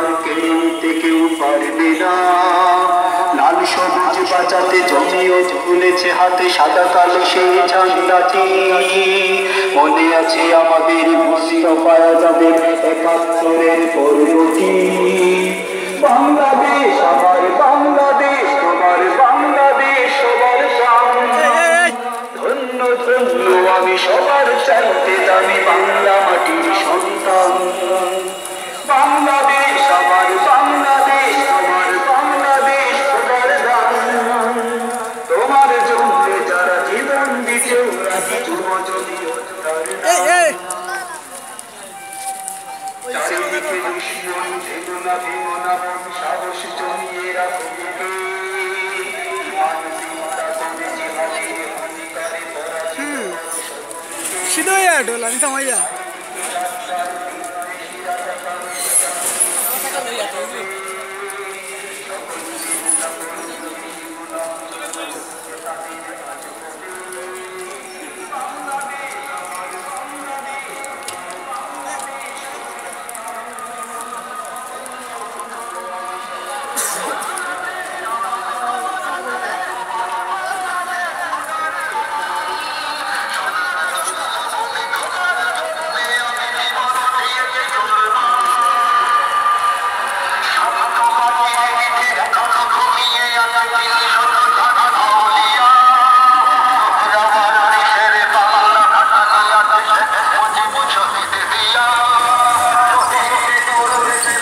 আর কেড়ে নিতে কেউ পারবে না। লাল সবুজ বাঁচাতে জমিও তুলেছে হাতে সাদা কালো সেই ঝান্ডাটি। মনে আছে আমাদের মুস্তফা আজাদের ৭১-এর পর্বটি। বাংলাদেশ আমার বাংলাদেশ, তোমার বাংলাদেশ সবার প্রাণ। ধন্য ধন্য আমি সবার চাইতে দামি বাংলা মাটির সন্তান। বাংলাদেশ আমার বাংলাদেশ, তোমার বাংলাদেশ সবার দান। তোমার জন্য যারা জীবন দিতেও রাজি, যুব যদিও তার নাম। চারিদিকে দুশ্মন, ভেঙো না ভেঙো না মন, সাহস জমিয়ে রাখো বুকে। মানবিকতা করে জিহাদের হুঙ্কারে পরাজিত সিধা ya dolan sama ya.